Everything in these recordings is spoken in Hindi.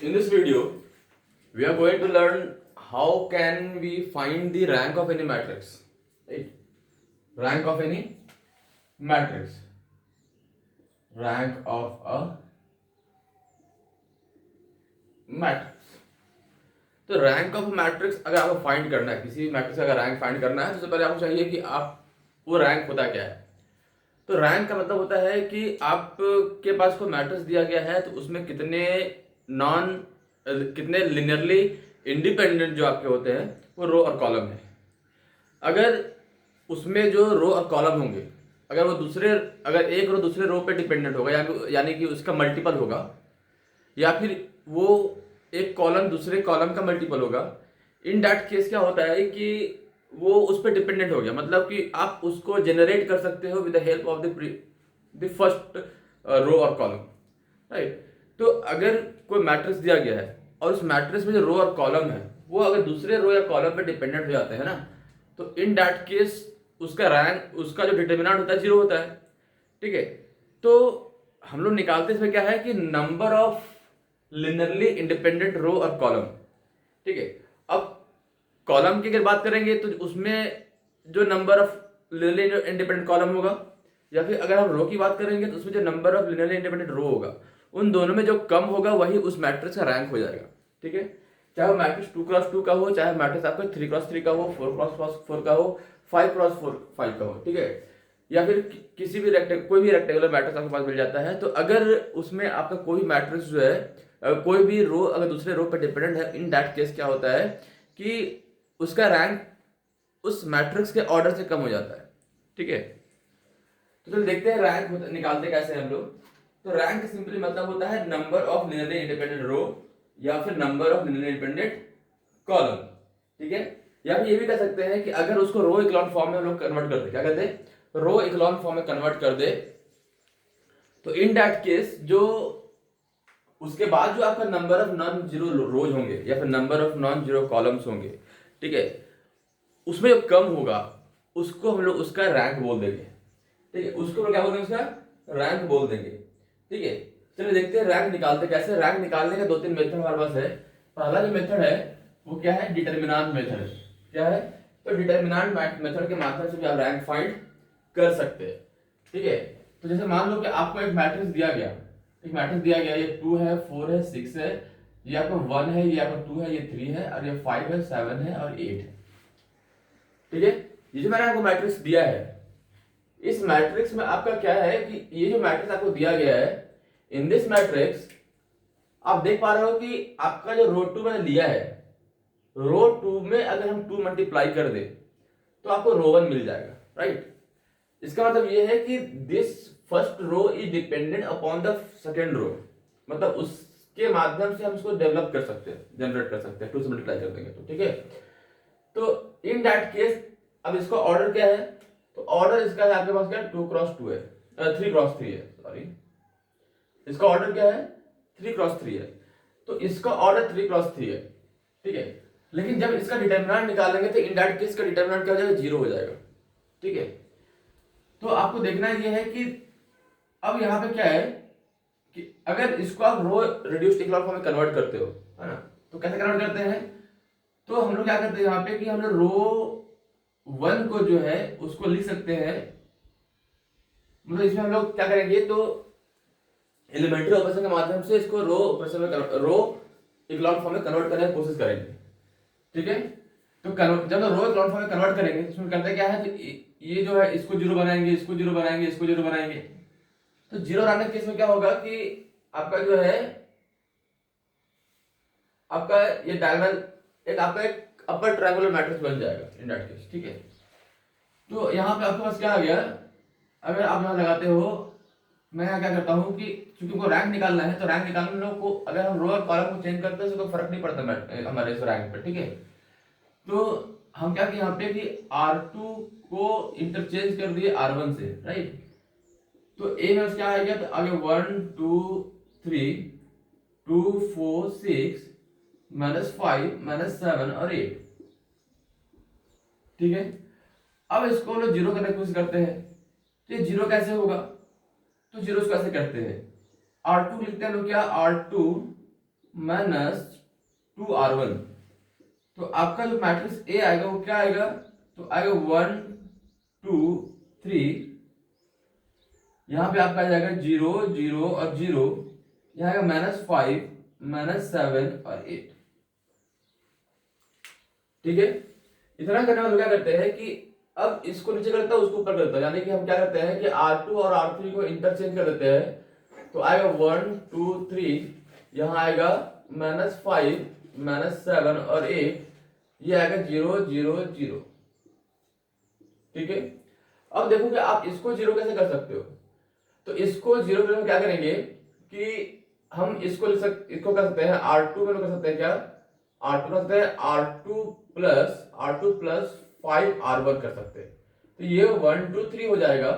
In this video, we are going to learn how can we find the rank of any matrix. Right? Rank of any matrix. Rank of a matrix. तो रैंक ऑफ मैट्रिक्स अगर आपको फाइंड करना है, किसी मैट्रिक्स का अगर रैंक फाइंड करना है, तो सबसे पहले आपको चाहिए कि आप वो रैंक होता क्या है। तो रैंक का मतलब होता है कि आपके पास कोई मैट्रिक्स दिया गया है तो उसमें कितने लिनियरली इंडिपेंडेंट जो आपके होते हैं वो रो और कॉलम है। अगर उसमें जो रो और कॉलम होंगे, अगर एक रो दूसरे रो पे डिपेंडेंट होगा, यानी कि उसका मल्टीपल होगा, या फिर वो एक कॉलम दूसरे कॉलम का मल्टीपल होगा, इन दैट केस क्या होता है कि वो उस पर डिपेंडेंट हो गया। मतलब कि आप उसको जनरेट कर सकते हो with the help of the first row और कॉलम, राइट। तो अगर कोई मैट्रिक्स दिया गया है और उस मैट्रिक्स में जो रो और कॉलम है वो अगर दूसरे रो या कॉलम पे डिपेंडेंट हो जाते हैं ना, तो इन दैट केस उसका जो डिटर्मिनेंट होता है 0 होता है। ठीक है, तो हम लोग निकालते इसमें क्या है कि नंबर ऑफ लिनियरली इंडिपेंडेंट रो और कॉलम। ठीक है, अब कॉलम की अगर बात करेंगे तो उसमें जो number of linearly independent column होगा, या फिर अगर हम रो की बात करेंगे तो उसमें जो नंबर ऑफ लिनियरली इंडिपेंडेंट रो होगा, उन दोनों में जो कम होगा वही उस मैट्रिक्स का रैंक हो जाएगा। ठीक है, चाहे वो मैट्रिक्स 2x2 का हो, चाहे मैट्रिक्स आपका 3x3 का हो, 4x4 का हो, 5x5 का हो। ठीक है, या फिर किसी भी कोई भी रेक्टेंगुलर मैट्रिक्स आपके पास मिल जाता है। तो अगर उसमें आपका कोई मैट्रिक्स जो है कोई भी रो अगर दूसरे रो पर डिपेंडेंट है, इन दैट केस क्या होता है कि उसका रैंक उस मैट्रिक्स के ऑर्डर से कम हो जाता है। ठीक है, तो चलिए देखते हैं रैंक निकालते कैसे हम लोग। तो रैंक सिंपली मतलब होता है नंबर ऑफ लिनियरली इंडिपेंडेंट रो या फिर number of linearly independent column. ठीक है, या फिर ये भी कह सकते हैं कि अगर उसको रो इक्लॉन फॉर्म में हम लोग कन्वर्ट कर दे, क्या कहते हैं, रो इक्लॉन फॉर्म में कन्वर्ट कर दे, तो इन दैट केस जो उसके बाद जो आपका नंबर ऑफ नॉन जीरो रोज होंगे या फिर number of non zero columns होंगे, ठीक है, उसमें जो कम होगा उसको हम लोग उसका रैंक बोल देंगे। ठीक है, उसको हम लोग क्या बोल देंगे, उसका रैंक बोल देंगे। ठीक है, चलिए देखते हैं रैंक निकालते कैसे। रैंक निकालने के 2-3 मेथड हमारे पास है। पहला जो मेथड है वो क्या है, डिटर्मिनेंट मेथड। क्या है, तो डिटर्मिनेंट मेथड के माध्यम से भी आप रैंक फाइंड कर सकते हैं। ठीक है, तो जैसे मान लो कि आपको एक मैट्रिक्स दिया गया, ये 2 है, 4 है, 6 है, ये आपका 1 है, ये आपका 2 है, ये 3 है, और ये 5 है, 7 है और 8 है। ठीक है, ये जो मैंने आपको मैट्रिक्स दिया है, इस मैट्रिक्स में आपका क्या है कि ये जो मैट्रिक्स आपको दिया गया है, इन दिस मैट्रिक्स आप देख पा रहे हो कि आपका जो रो 2 मैंने लिया है, रो 2 में अगर हम 2 मल्टीप्लाई कर दे तो आपको रो 1 मिल जाएगा, राइट। इसका मतलब ये है कि this first row is dependent upon the second row, मतलब उसके माध्यम से हम उसको डेवलप कर सकते हैं, जनरेट कर सकते हैं, 2 से मल्टीप्लाई कर देंगे तो। ठीक है, तो इन दैट केस अब इसका ऑर्डर क्या है, तो ऑर्डर इसका है आपके पास क्या, 2x2 है, 3x3 है, सॉरी, इसका ऑर्डर क्या है, 3x3 है, तो इसका ऑर्डर 3x3 है। ठीक है, लेकिन जब इसका डिटर्मिनेंट निकालेंगे तो इन दैट केस का डिटर्मिनेंट क्या हो जाएगा, 0 हो जाएगा। ठीक है, तो आपको देखना ये है कि अब यहाँ पे क्या है कि अगर इसको आप रो रिड्यूस्ड इक्लॉन फॉर्म में कन्वर्ट करते हो, है ना, तो कैसे कन्वर्ट करते हैं, तो हम लोग क्या करते हैं यहाँ पे कि हम लोग रो 1 को जो है उसको लिख सकते हैं, मतलब इसमें हम लोग क्या करेंगे, तो एलिमेंट्री ऑपरेशन के माध्यम से इसको रो ऑपरेशन में रो इक्लॉन फॉर्म में कन्वर्ट करने की कोशिश करेंगे। ठीक है, तो जब रो इक्लॉन फॉर्म में कन्वर्ट करेंगे तो इसमें करते क्या है, तो ये जो है इसको 0 बनाएंगे, इसको 0 बनाएंगे, इसको 0 बनाएंगे, तो 0 आने के केस में क्या होगा कि आपका जो है आपका ये डायगोनल आपका एक अपर ट्रायंगुलर मैट्रिक्स बन जाएगा इन दैट केस। ठीक है, तो यहाँ पे आपके पास क्या आ गया, अगर आप यहाँ लगाते हो, मैं यहाँ क्या करता हूँ कि क्योंकि उनको रैंक निकालना है, तो रैंक निकालने लोग को अगर हम रो और कॉलम को चेंज करते हैं तो फर्क नहीं पड़ता हमारे इस रैंक पे। ठीक है, तो हम क्या किए यहाँ पे कि R2 को इंटरचेंज कर दिए R1 से, राइट। तो ए में क्या आ गया, तो आगे 1 2 3 2 4 6 -5 -7 और 8। ठीक है, अब इसको हम लोग 0 करने की कोशिश करते हैं, तो ये 0 कैसे होगा, तो 0 कैसे करते हैं, R2 लिखते हैं लोग क्या, R2 माइनस 2R1। तो आपका जो मैट्रिक्स ए आएगा वो क्या आएगा, तो आएगा 1 2 3, यहां पे आपका आ जाएगा 0 0 और 0, यहां आएगा -5 -7 और 8। ठीक है, इतना करने वाले क्या करते हैं कि अब इसको नीचे करता है उसको ऊपर करता है, यानी कि हम क्या करते हैं कि R2 और R3 को इंटरचेंज कर देते हैं। तो आएगा 1 2 3, यहाँ आएगा -5 -7 और 8, ये आएगा 0 0 0। ठीक है, अब देखो कि आप इसको जीरो कैसे कर सकते हो। तो इसको जीरो करने में क्या करेंगे कि हम इसको इसको कर सकते हैं R2 में कर सकते हैं क्या, R2 कर सकते हैं R2 प्लस 5R1 कर सकते हैं। तो ये 1 2 3 हो जाएगा,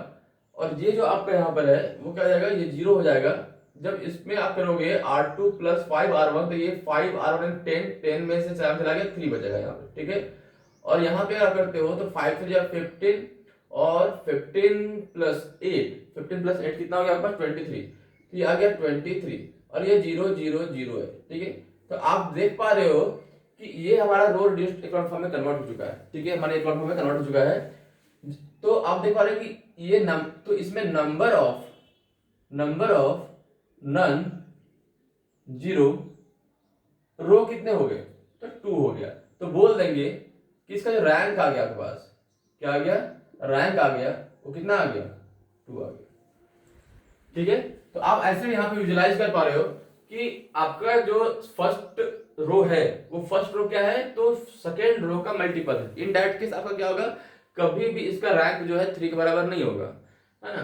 और ये जो आपका यहाँ पर है वो क्या हो जाएगा, ये 0 हो जाएगा। जब इसमें आप करोगे R2 प्लस 5R1, तो ये 5R1 10 में से 7 चला गया, 3 बचेगा यहाँ पे। ठीक है, और यहाँ पे आप करते हो तो 5 3 15, और 15 प्लस 8 कितना हो गया आपका 23, तो ये आ गया 23, और ये 0 0 0 है। ठीक है, तो आप देख पा रहे हो कि ये हमारा रो रिड्यूस्ड इकोनॉमिक फॉर्म में कन्वर्ट हो चुका है। ठीक है, हमारे इकोनॉमिक फॉर्म में कन्वर्ट हो चुका है। तो आप देख पा रहे हो कि ये तो इसमें नंबर ऑफ नन जीरो रो कितने हो गए, तो 2 हो गया। तो बोल देंगे कि इसका जो रैंक आ गया आपके पास, क्या आ गया, रैंक आ गया, वो कितना आ गया, 2 आ गया। ठीक है, तो आप ऐसे यहाँ पे विजुलाइज कर पा रहे हो कि आपका जो फर्स्ट रो है वो फर्स्ट रो क्या है, तो सेकेंड रो का मल्टीपल है। इन दैट केस आपका क्या होगा, कभी भी इसका रैंक जो है 3 के बराबर नहीं होगा, है ना।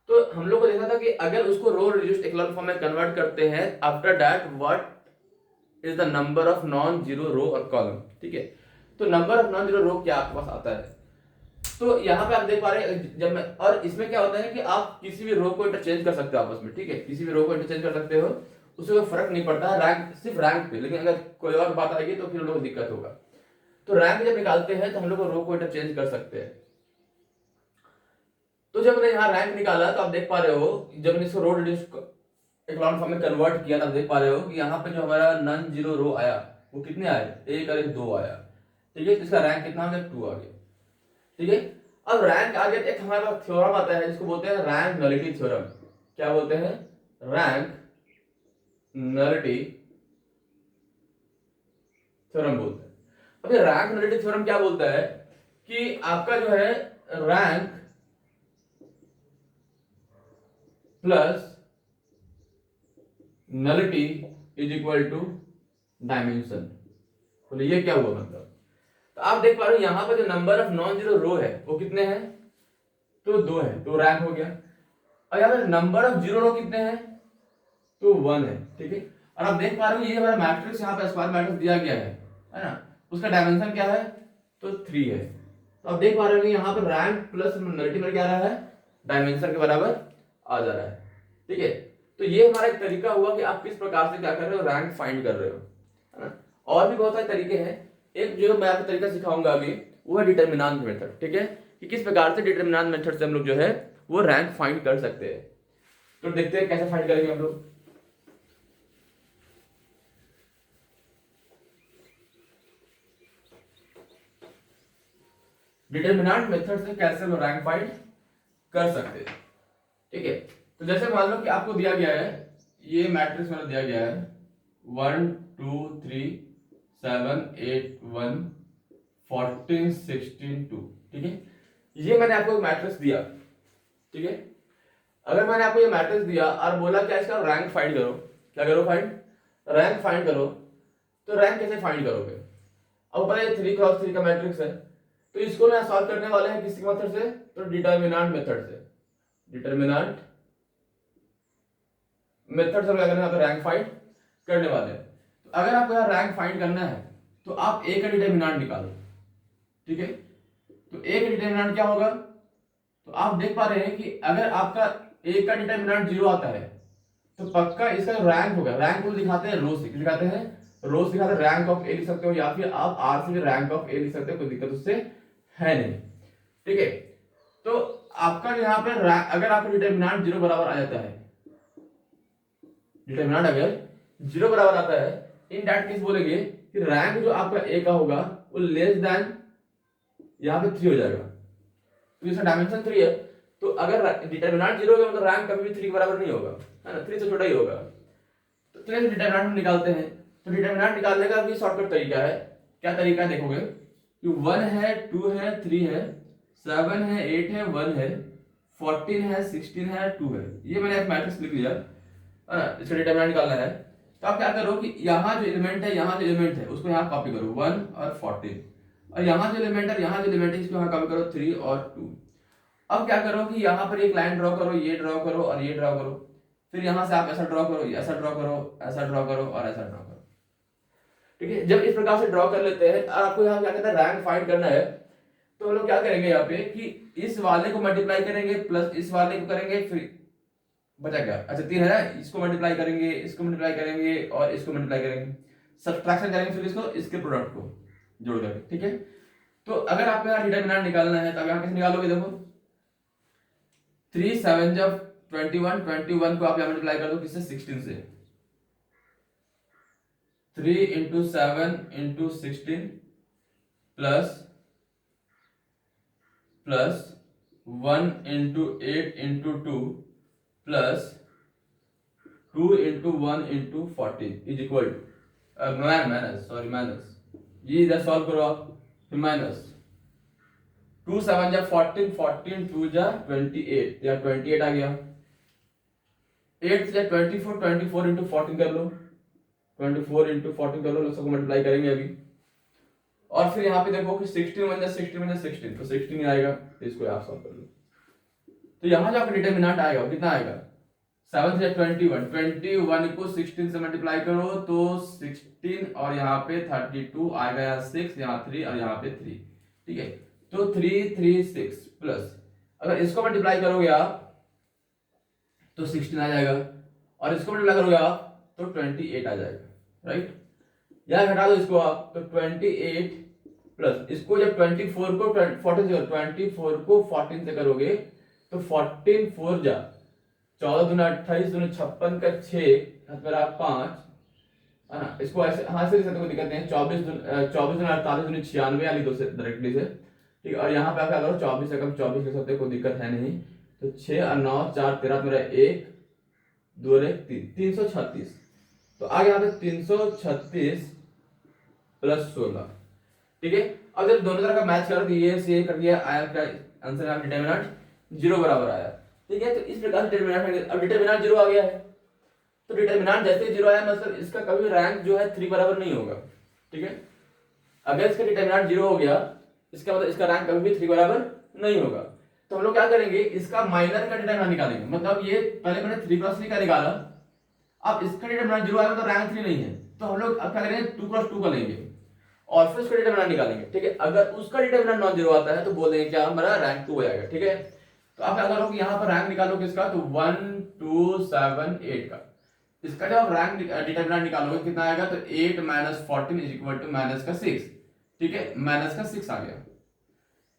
तो हम लोग को देखा था कि अगर उसको रो रिड्यूस्ड इकोनॉमिक फॉर्म में कन्वर्ट करते हैं, after that what is the number of non zero row और कॉलम। ठीक है, तो number of non zero row क्या आपके पास आता है, तो यहाँ पे आप देख पा रहे हैं जब मैं, और इसमें क्या होता है कि आप किसी भी रो को इंटरचेंज कर सकते हो आपस में। ठीक है, किसी भी रो को इंटरचेंज कर सकते हो, उससे कोई फर्क नहीं पड़ता रैंक, सिर्फ रैंक पे। लेकिन अगर कोई और बात आएगी तो फिर हम लोग को दिक्कत होगा। तो रैंक जब निकालते हैं तो हम लोग रो को इंटरचेंज कर सकते हैं। तो जब मैंने यहाँ रैंक निकाला तो आप देख पा रहे हो, जब मैंने इसको रो रिड्यूस्ड इकोनॉमिक फॉर्म में कन्वर्ट किया तब देख पा रहे हो कि यहाँ पे जो हमारा नन जीरो रो आया वो कितने आए, 1 और 1 2 आया। ठीक है, तो इसका रैंक कितना आ गया, 2 आ गया। ठीक है, अब रैंक आ गया, एक हमारे पास थ्योरम आता है जिसको बोलते हैं रैंक नलिटी थ्योरम। क्या बोलते हैं, रैंक नलिटी थ्योरम बोलते हैं। अब ये रैंक नलिटी थ्योरम क्या बोलता है कि आपका जो है rank plus nullity is equal to dimension. बोले ये क्या हुआ मतलब, तो आप देख पा रहे हो यहां पर जो नंबर ऑफ नॉन जीरो रो है वो कितने हैं, तो 2 है, तो रैंक हो गया। और यहाँ पर नंबर ऑफ जीरो रो कितने हैं, तो 1 है। ठीक है, और आप देख पा रहे हो ये हमारा मैट्रिक्स यहाँ पे स्क्वायर मैट्रिक्स दिया गया है ना, उसका डायमेंशन क्या है, तो 3 है। तो आप देख पा रहे हो यहाँ पर रैंक प्लस नलिटी में क्या आ रहा है, डायमेंशन के बराबर आ जा रहा है। ठीक है, तो ये हमारा एक तरीका हुआ कि आप किस प्रकार से क्या कर रहे हो, रैंक फाइंड कर रहे हो, है ना। और भी बहुत सारे तरीके हैं, एक जो मैं आपको तरीका सिखाऊंगा अभी वो है डिटर्मिनेंट मेथड। ठीक है, कि किस प्रकार से डिटर्मिनेंट मेथड से हम लोग जो है वो रैंक फाइंड कर सकते हैं। तो देखते हैं कैसे फाइंड करेंगे हम लोग। डिटर्मिनेंट मेथड से कैसे हम रैंक फाइंड कर सकते हैं। ठीक है, तो जैसे मान लो कि आपको दिया गया है, ये मैट्रिक्स मैंने दिया गया है 1 2 3 7 8 1 14 16 2। ठीक है, ये मैंने आपको मैट्रिक्स दिया। ठीक है, अगर मैंने आपको ये मैट्रिक्स दिया और बोला क्या इसका रैंक फाइंड करो, क्या करो, रैंक फाइंड करो, तो रैंक कैसे फाइंड करोगे। अब पता है 3 क्रॉस 3 का मैट्रिक्स है, तो इसको ना सॉल्व करने वाले हैं किसी मेथड से, तो डिटर्मिनेंट मेथड से। डिटर्मिनेंट मेथड से क्या करना है, रैंक फाइंड करने वाले हैं। तो अगर आपको यहाँ रैंक फाइंड करना है तो आप ए का डिटर्मिनेंट निकालो। ठीक है, तो ए का डिटर्मिनेंट क्या होगा, तो आप देख पा रहे हैं कि अगर आपका ए का डिटर्मिनेंट 0 आता है तो पक्का इसका जो रैंक होगा, रैंक को दिखाते हैं रो से, दिखाते हैं रो से, दिखाते हैं रैंक ऑफ ए लिख सकते हो, या फिर आप आर से भी रैंक ऑफ ए लिख सकते हो, कोई दिक्कत उससे है नहीं। ठीक है, तो आपका यहाँ पे अगर आपका डिटर्मिनेंट 0 बराबर आ जाता है, डिटर्मिनेंट अगर जीरो बराबर आता है, इन दैट केस बोलेंगे कि रैंक जो आपका ए का होगा वो लेस देन यहाँ पे 3 हो जाएगा, तो इसका डायमेंशन 3 है, तो अगर डिटरमिनेंट 0 होगा मतलब रैंक कभी भी 3 के बराबर नहीं होगा, है ना, 3 से छोटा ही होगा। तो चलिए डिटरमिनेंट हम निकालते हैं। तो डिटरमिनेंट निकालने का भी शॉर्टकट तरीका है। क्या तरीका है देखोगे कि 1 है, 2 है, 3 है, 7 है, 8 है, 1 है, 14 है, 16 है, 2 है, ये मैंने एक मैट्रिक्स लिख लिया, है ना, इसका डिटरमिनेंट निकालना है। तो आप क्या करो कि यहाँ जो एलिमेंट है, यहाँ जो एलिमेंट है उसको यहाँ कॉपी करो 1 और 14, और यहाँ जो एलिमेंट है, यहाँ जो एलिमेंट है इसको यहाँ कॉपी करो 3 और 2। अब क्या करो कि यहाँ पर एक लाइन ड्रॉ करो, ये ड्रॉ करो और ये ड्रॉ करो, फिर यहाँ से आप ऐसा ड्रॉ करो, ऐसा ड्रॉ करो, ऐसा ड्रॉ करो और ऐसा ड्रॉ करो। ठीक है, जब इस प्रकार से ड्रॉ कर लेते हैं और आपको यहाँ क्या कहता है रैंक फाइंड करना है, तो हम लोग क्या करेंगे यहाँ पे कि इस वाले को मल्टीप्लाई करेंगे प्लस इस वाले को करेंगे, फिर बचा क्या, अच्छा 3 है ना, इसको मल्टीप्लाई करेंगे, इसको मल्टीप्लाई करेंगे और इसको मल्टीप्लाई करेंगे, सब्ट्रैक्शन करेंगे फिर इसको, इसके प्रोडक्ट को जोड़ करके। ठीक है, तो अगर आपको यहाँ डिटरमिनेंट निकालना है तो यहाँ कैसे निकालोगे, देखो 3 7 जब 21, 21 को आप यहाँ मल्टीप्लाई कर दो किससे, 16 से, 3 into 7 into 16 plus 1 into 8 into 2 plus 2 into 1 into 14 is equal to minus, ये इधर सॉल्व करो आप, फिर माइनस 2 7 जा 14, 14 2 जा 28, या 28 आ गया, 8 से 24, 24 इंटू 14 कर लो, 24 इंटू 14 कर लो, सबको मल्टीप्लाई करेंगे अभी, और फिर यहाँ पे देखो कि 16 1 जा 16 1 जा 16, तो 16 ही आएगा, तो इसको आप सॉल्व कर लो। तो यहाँ जो आपका डिटरमिनेंट आएगा वो कितना आएगा, 7 से 21, 21 को 16 से मल्टीप्लाई करो तो 16 और यहाँ पे 32 आएगा, यहाँ 6, यहाँ 3 और यहाँ पे 3। ठीक है, तो 3 3 6 प्लस, अगर इसको मल्टीप्लाई करोगे आप तो 16 आ जाएगा, और इसको मल्टीप्लाई करोगे आप तो 28 आ जाएगा, राइट। यहाँ घटा दो इसको आप, तो 28 प्लस इसको जब 24 को 24 को 14 से करोगे तो 14 4 जा 14 दूना 28 दूना 56 का 6 मेरा 5, है ना, इसको ऐसे हाथ से कोई दिक्कत नहीं है, 24 दूना 48 दूना 96 वाली दो से डायरेक्टली से। ठीक है, और यहाँ पे आप क्या करो 24 से कम 24 लिख सकते हो, कोई दिक्कत है नहीं, तो 6 और 9 4 13 मेरा 1 2 और 1 3, 336, तो आगे यहाँ पे 336 प्लस 16। ठीक है, अब जब दोनों तरह का मैच करो तो ये से कर दिया, आया का आंसर आप डिटरमिनेंट 0 बराबर आया। ठीक है, तो इस प्रकार से डिटरमिनेंट, अब डिटरमिनेंट 0 आ गया है, तो डिटरमिनेंट जैसे 0 आया मतलब इसका कभी रैंक जो है 3 बराबर नहीं होगा। ठीक है, अगर इसका डिटरमिनेंट 0 हो गया इसका मतलब इसका रैंक कभी भी 3 बराबर नहीं होगा। तो हम लोग क्या करेंगे, इसका माइनर का डिटरमिनेंट निकालेंगे, मतलब ये पहले मैंने 3 + 3 का निकाला, अब इसका डिटरमिनेंट 0 आया मतलब रैंक 3 नहीं है, तो हम लोग अब क्या करेंगे 2 + 2 का लेंगे और फिर उसका डिटरमिनेंट निकालेंगे। ठीक है, अगर उसका डिटरमिनेंट नॉन जीरो आता है तो बोल देंगे क्या हमारा रैंक 2 हो जाएगा। ठीक है, तो आप क्या करो कि यहाँ पर रैंक निकालो किसका, तो 1 2 7 8 का, इसका जब रैंक डिटरमिनेंट निकालोगे कितना आएगा, तो 8 - 14 इज इक्वल टू -6। ठीक है, -6 आ गया,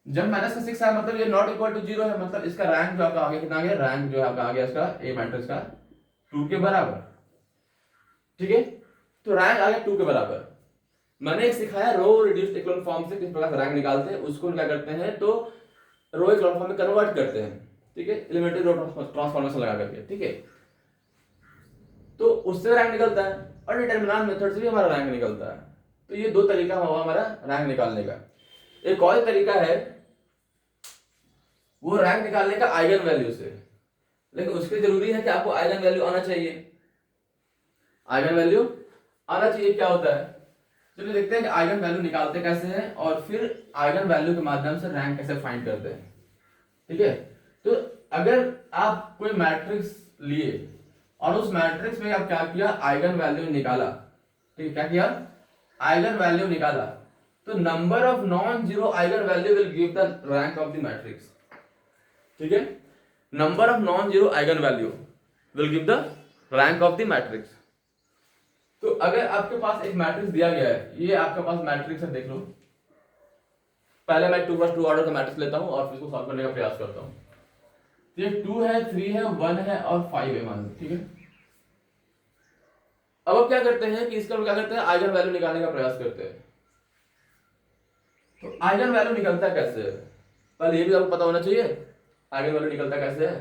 जब -6 आया मतलब ये नॉट इक्वल टू 0 है, मतलब इसका रैंक जो आपका आ गया कितना आ गया, रैंक जो आपका आ गया इसका ए मैट्रिक्स का 2 के बराबर। ठीक है, तो रैंक आ गया 2 के बराबर। मैंने एक सिखाया रो रिड्यूस्ड इक्लोन फॉर्म से किस प्रकार से रैंक निकालते हैं, उसको क्या करते हैं तो रो इक्लोन फॉर्म में कन्वर्ट करते हैं। ठीक है, एलिमेंट्री रो ट्रांसफॉर्मेशन लगा करके। ठीक है, तो उससे रैंक निकलता है और डिटरमिनेंट मेथड से भी हमारा रैंक निकलता है। तो ये दो तरीका हुआ हमारा रैंक निकालने का। एक और तरीका है वो रैंक निकालने का आइगन वैल्यू से, लेकिन उसके जरूरी है कि आपको आइगन वैल्यू आना चाहिए। आइगन वैल्यू आना चाहिए क्या होता है, चलिए देखते हैं कि आइगन वैल्यू निकालते कैसे हैं और फिर आइगन वैल्यू के माध्यम से रैंक कैसे फाइंड करते हैं। ठीक है, तो अगर आप कोई मैट्रिक्स लिए और उस मैट्रिक्स में आप क्या किया, आइगन वैल्यू निकाला। ठीक है, क्या किया, आइगन वैल्यू निकाला, तो number of non zero eigen value will give the rank of the matrix. ठीक है, number of non zero eigen value will give the rank of the matrix. तो अगर आपके पास एक मैट्रिक्स दिया गया है, ये आपके पास मैट्रिक्स है, देख लो। पहले मैं 2 + 2 ऑर्डर का मैट्रिक्स लेता हूं और फिर इसको सॉल्व करने का प्रयास करता हूं। ये 2 है, 3 है, 1 है और 5 है मान लो। ठीक है, अब क्या करते हैं कि इसका क्या करते हैं, आइगन वैल्यू निकालने का प्रयास करते हैं। तो आइगन वैल्यू निकलता कैसे है, पहले ये भी आपको पता होना चाहिए आइगन वैल्यू निकलता कैसे है।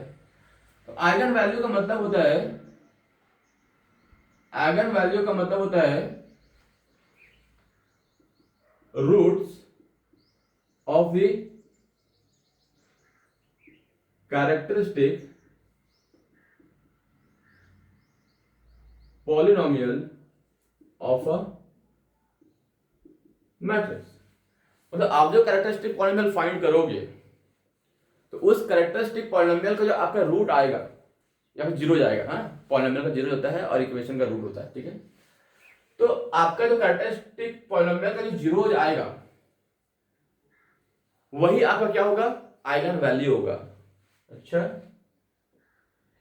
तो आइगन वैल्यू का मतलब होता है, आइगन वैल्यू का मतलब होता है roots of the characteristic polynomial of a matrix. मतलब आप जो कैरेक्टरिस्टिक पॉलिनोमियल फाइंड करोगे तो उस कैरेक्टरिस्टिक पॉलिनोमियल का जो आपका रूट आएगा या फिर जीरो जाएगा, हाँ पॉलिनोमियल का जीरो होता है और इक्वेशन का रूट होता है, ठीक है। तो आपका जो कैरेक्टरिस्टिक पॉलिनोमियल का जो जीरो आएगा वही आपका क्या होगा, आइगन वैल्यू होगा। अच्छा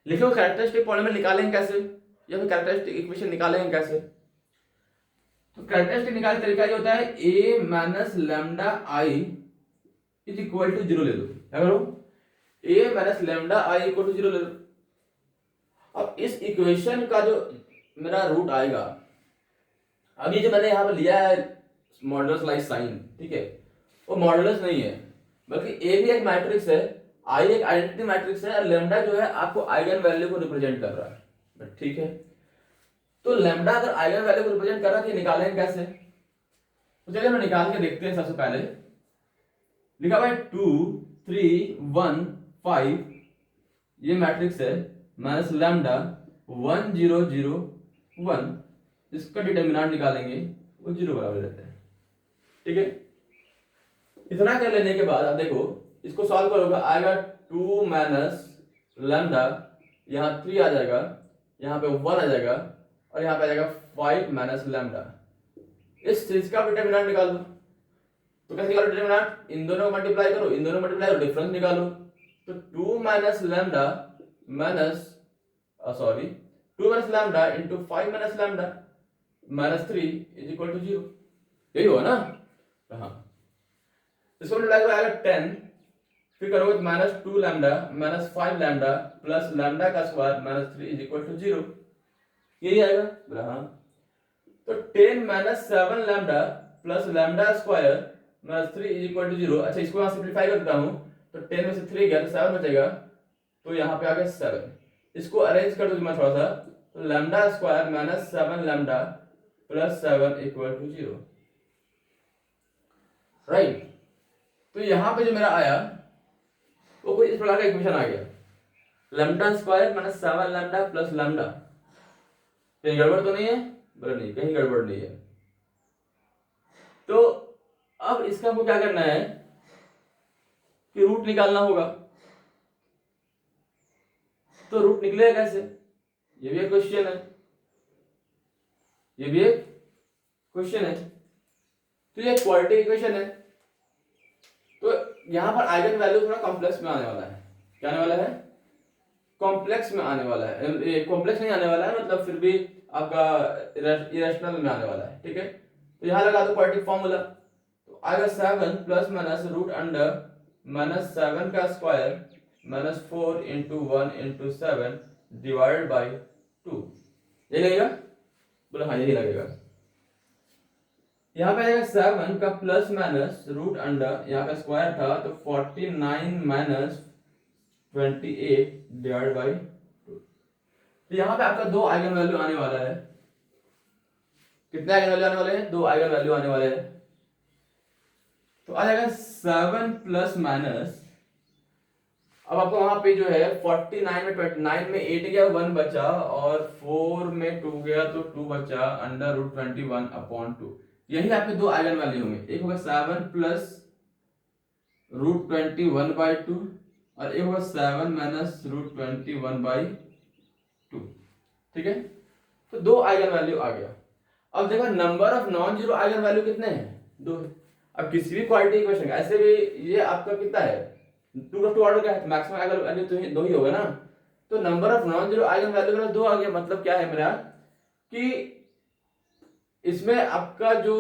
लिखो कैरेक्टरिस्टिक पॉलिनोमियल निकालेंगे कैसे, या फिर कैरेक्टरिस्टिक इक्वेशन निकालेंगे कैसे। तो कैरेक्टरिस्टिक निकालने का तरीका ये होता है a minus lambda I is equal to zero ले लो, क्या करो, a minus lambda I equal to zero ले लो। अब इस इक्वेशन का जो मेरा रूट आएगा, अब ये जो मैंने यहाँ पे लिया है मॉडुलस लाइक साइन, ठीक है, वो मॉडुलस नहीं है बल्कि a भी एक मैट्रिक्स है, i एक आइडेंटिटी मैट्रिक्स है और लैम्डा जो है आपको आइगन वैल्यू को रिप्रेजेंट कर रहा है, ठीक है। तो लैम्डा अगर आइगन वैल्यू को रिप्रेजेंट कर रहा है तो निकालेंगे कैसे, तो चलिए हम निकाल के देखते हैं। सबसे पहले लिखा हुआ है 2 3 1 5, ये मैट्रिक्स है, माइनस लैम्डा 1 0 0 1, इसका डिटरमिनेंट निकालेंगे वो जीरो बराबर रहता है, ठीक है। इतना कर लेने के बाद आप देखो इसको सॉल्व करोगे, आएगा 2 माइनस लैम्डा, यहाँ 3 आ जाएगा, यहाँ पे 1 आ जाएगा और यहाँ पे आ जाएगा 5 माइनस लैम्डा। इस चीज का डिटरमिनेंट निकाल लो। तो कैसे निकालो डिटरमिनेंट, इन दोनों को मल्टीप्लाई करो, इन दोनों मल्टीप्लाई करो, डिफरेंस निकालो। तो 2 minus lambda minus sorry 2 minus lambda into 5 minus lambda minus 3 is equal to 0, यही होगा ना। हाँ इसको मल्टीप्लाई करो आएगा 10, फिर करोगे minus 2 lambda minus 5 lambda plus lambda का square minus 3 is equal to 0, यही आएगा बोला। हाँ तो 10 minus 7 lambda plus lambda square minus 3 is equal to 0। अच्छा इसको यहाँ सिंप्लीफाई कर देता हूँ, तो 10 में से 3 गया तो 7 बचेगा, तो यहाँ पे आ गया 7। इसको अरेंज कर दो मैं थोड़ा सा, तो lambda square minus 7 lambda plus 7 equal to 0, right. तो यहाँ पे जो मेरा आया वो कोई इस प्रकार का इक्वेशन आ गया, lambda square minus 7 lambda plus lambda. कहीं गड़बड़ तो नहीं है, बोले नहीं कहीं गड़बड़ नहीं है। तो अब इसका हमको क्या करना है कि रूट निकालना होगा। तो रूट निकलेगा कैसे, ये भी एक क्वेश्चन है, ये भी एक क्वेश्चन है। तो ये क्वाड्रेटिक इक्वेशन है, तो यहां पर आइगन वैल्यू थोड़ा कॉम्प्लेक्स में आने वाला है। क्या आने वाला है, कॉम्प्लेक्स में आने वाला है, कॉम्प्लेक्स नहीं आने वाला है मतलब फिर भी आपका इरेशनल में आने वाला है, ठीक है। तो यहां लगा दो क्वाड्रेटिक फॉर्मूला, तो आएगा 7 plus minus root under minus 7 का square minus 4 into 1 into 7 divided by 2, ये लगेगा, बोला हाँ यही लगेगा। यहाँ पे आएगा 7 का प्लस माइनस रूट अंडर, यहाँ का स्क्वायर था तो 49 माइनस 28 डिवाइड बाई 2। तो यहाँ पे आपका दो आइगन वैल्यू आने वाला है। कितने आइगन वैल्यू आने वाले हैं, दो आइगन वैल्यू आने वाले हैं। तो आ जाएगा 7 प्लस माइनस, अब आपको वहां पे जो है 49 में 29 में 8 गया 1 बचा और 4 में 2 गया तो 2 बचा अंडर रूट 21 अपॉन 2। यही आपके दो आइगन वैल्यू होंगे, एक होगा 7 प्लस रूट 21 बाई 2 और एक होगा 7 माइनस रूट 21 बाई 2, ठीक है। तो दो आइगन वैल्यू आ गया। अब देखो number of non zero eigen value कितने हैं, दो है। अब किसी भी क्वाड्रेटिक इक्वेशन ऐसे भी ये आपका कितना है 2 ऑर्डर का है, मैक्सिमम आइगन वैल्यू तो दो ही होगा ना। तो number of non zero eigen value मेरा दो आ गया। मतलब क्या है मेरा कि इसमें आपका जो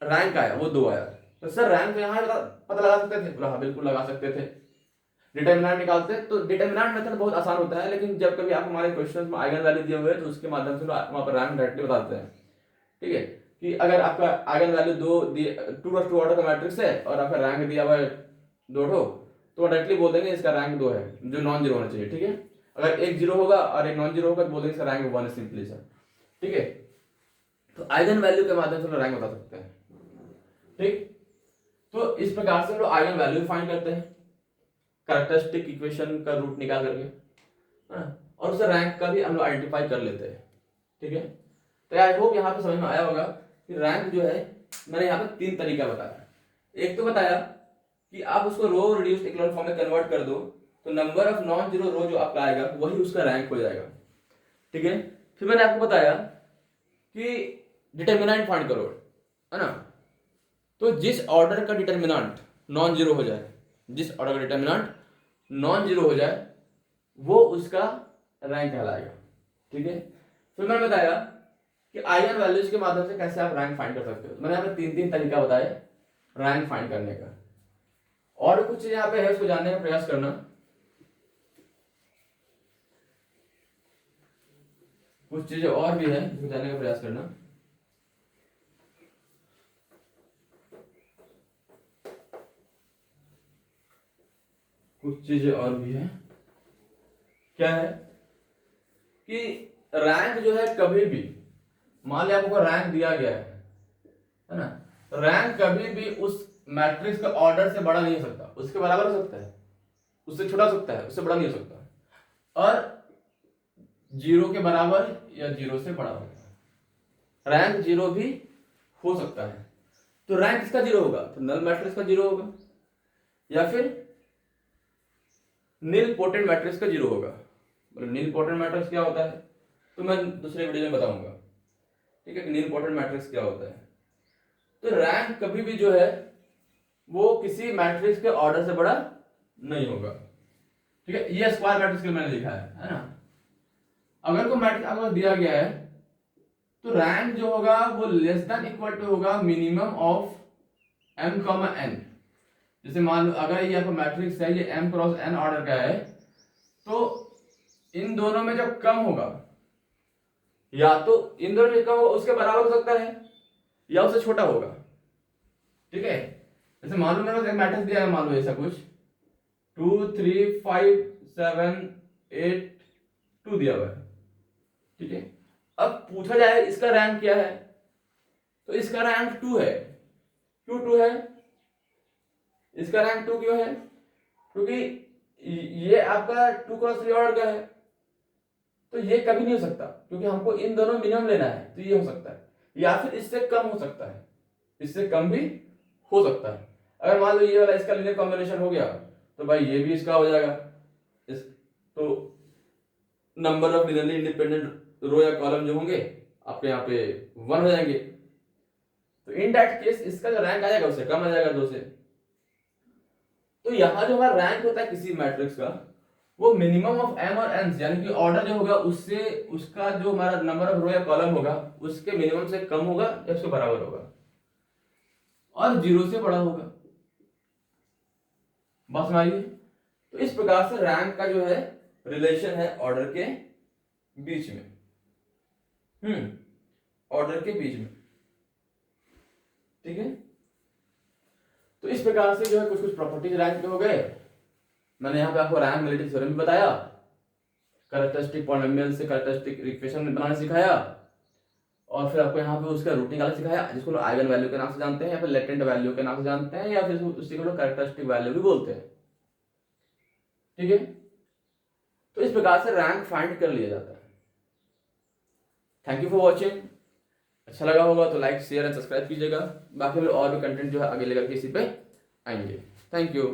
रैंक आया वो दो आया। तो सर रैंक यहाँ पता लगा सकते थे, हाँ बिल्कुल लगा सकते थे। डिटर्मिनेंट निकालते हैं। तो डिटर्मिनेंट मेथड बहुत आसान होता है, लेकिन जब कभी आप हमारे क्वेश्चन में आइगन वैल्यू दिए हुए हैं तो उसके माध्यम से वहाँ पर रैंक डायरेक्टली बताते हैं। ठीक है, कि अगर आपका आइगन वैल्यू 2 ऑर्डर का मैट्रिक्स है और आपका रैंक दिया हुआ है 2, तो डायरेक्टली बोल देंगे इसका रैंक 2 है, जो नॉन जीरो होना चाहिए। ठीक है, अगर एक जीरो होगा और एक नॉन जीरो होगा तो बोल देंगे इसका रैंक 1 है, सिंपली सर। ठीक है, तो आइगन वैल्यू के माध्यम से रैंक बता सकते हैं। ठीक, तो इस प्रकार से हम लोग आइगन वैल्यू फाइंड करते हैं कैरेक्टरिस्टिक इक्वेशन का रूट निकाल करके, और उसे रैंक का भी हम लोग आइडेंटिफाई कर लेते हैं। ठीक है, तो आई होप यहाँ पे समझ में आया होगा कि रैंक जो है मैंने यहाँ पे 3 तरीका बताया। एक तो बताया कि आप उसको रो रिड्यूस्ड इक्लोन फॉर्म में कन्वर्ट कर दो तो नंबर ऑफ नॉन जीरो रो जो आपका आएगा वही उसका रैंक हो जाएगा। ठीक है, फिर मैंने आपको बताया कि डिटर्मिनेंट फाइंड करो, है ना। तो जिस ऑर्डर का डिटर्मिनेंट नॉन जीरो हो जाए, जिस ऑर्डर का डिटर्मिनेंट नॉन जीरो हो जाए वो उसका रैंक कहलाएगा। ठीक है, फिर मैंने बताया कि आइगन वैल्यूज के माध्यम से कैसे आप रैंक फाइंड कर सकते हो। तो मैंने यहाँ पे 3 तरीका बताए रैंक फाइंड करने का। और कुछ चीज यहाँ पे है उसको जानने का प्रयास करना। कुछ चीजें और भी है जिसको जानने का प्रयास करना। कुछ चीजें और भी है, क्या है कि रैंक जो है कभी भी, मान लिया आपको रैंक दिया गया है ना, रैंक कभी भी उस मैट्रिक्स का ऑर्डर से बड़ा नहीं हो सकता, उसके बराबर हो सकता है, उससे छोटा हो सकता है, उससे बड़ा नहीं हो सकता, और 0 के बराबर या 0 से बड़ा होगा। रैंक 0 भी हो सकता है। तो रैंक किसका 0 होगा? तो नल मैट्रिक्स का 0 होगा, या फिर नील पोटेंट मैट्रिक्स का 0 होगा। नील पोटेंट मैट्रिक्स क्या होता है तो मैं दूसरे वीडियो में बताऊंगा। ठीक है, कि नील पोटेंट मैट्रिक्स क्या होता है। तो रैंक कभी भी जो है वो किसी मैट्रिक्स के ऑर्डर से बड़ा नहीं होगा। ठीक है, ये स्क्वायर मैट्रिक्स के मैंने लिखा है ना। अगर कोई मैट्रिक्स आपको दिया गया है तो रैंक जो होगा वो लेस देन इक्वल टू होगा मिनिमम ऑफ m, n। जैसे मान लो अगर ये आपका मैट्रिक्स है, ये m क्रॉस n ऑर्डर का है, तो इन दोनों में जब कम होगा, या तो इन दोनों में कम होगा उसके बराबर हो सकता है या उससे छोटा होगा। ठीक है, जैसे मान लो मेरे पास एक मैट्रिक्स दिया है, मान लो ऐसा कुछ 2 3 5 7 8 2 दिया हुआ है। ठीक है, अब पूछा जाए इसका रैंक क्या है, तो इसका रैंक 2 है। क्यों 2 है? इसका रैंक 2 क्यों है? क्योंकि ये आपका 2 क्रॉस 3 ऑर्डर का है, तो ये कभी नहीं हो सकता, क्योंकि हमको इन दोनों मिनिमम लेना है। तो ये हो सकता है, या फिर इससे कम हो सकता है, इससे कम भी हो सकता है। अगर मान लो ये वाला इसका लीनियर कॉम्बिनेशन हो गया तो भाई ये भी इसका हो जाएगा। तो नंबर ऑफ लिनियरली इंडिपेंडेंट रो या कॉलम जो होंगे आपके यहाँ पे 1 हो जाएंगे। तो इन दैट केस इसका जो रैंक आ जाएगा उससे कम आ जाएगा 2 से। तो यहाँ जो हमारा रैंक होता है किसी मैट्रिक्स का, वो मिनिमम ऑफ m और n, यानी कि ऑर्डर जो होगा उससे उसका जो हमारा नंबर ऑफ रो या कॉलम होगा उसके मिनिमम से कम होगा या उसके बराबर होगा, और 0 से बड़ा होगा। बात समझ आई? तो इस प्रकार से रैंक का जो है रिलेशन है ऑर्डर के बीच में, ऑर्डर के बीच में। ठीक है, तो इस प्रकार से जो है कुछ कुछ प्रॉपर्टीज रैंक के हो गए। मैंने यहाँ पे आपको रैंक नलिटी थ्योरम भी बताया, कैरेक्टरिस्टिक पॉलिनोमियल से कैरेक्टरिस्टिक इक्वेशन बनाना सिखाया, और फिर आपको यहाँ पे उसका रूट निकालना सिखाया, जिसको लोग आइगन वैल्यू के नाम से जानते हैं, या फिर लेटेंट वैल्यू के नाम से जानते हैं, या फिर उसी को लोग कैरेक्टरिस्टिक वैल्यू भी बोलते हैं। ठीक है, तो इस प्रकार से रैंक फाइंड कर लिया जाता है। Thank you for watching. अच्छा लगा होगा तो लाइक शेयर एंड सब्सक्राइब कीजिएगा। बाकी और भी कंटेंट जो है आगे लेकर के इसी पे आएंगे। Thank you.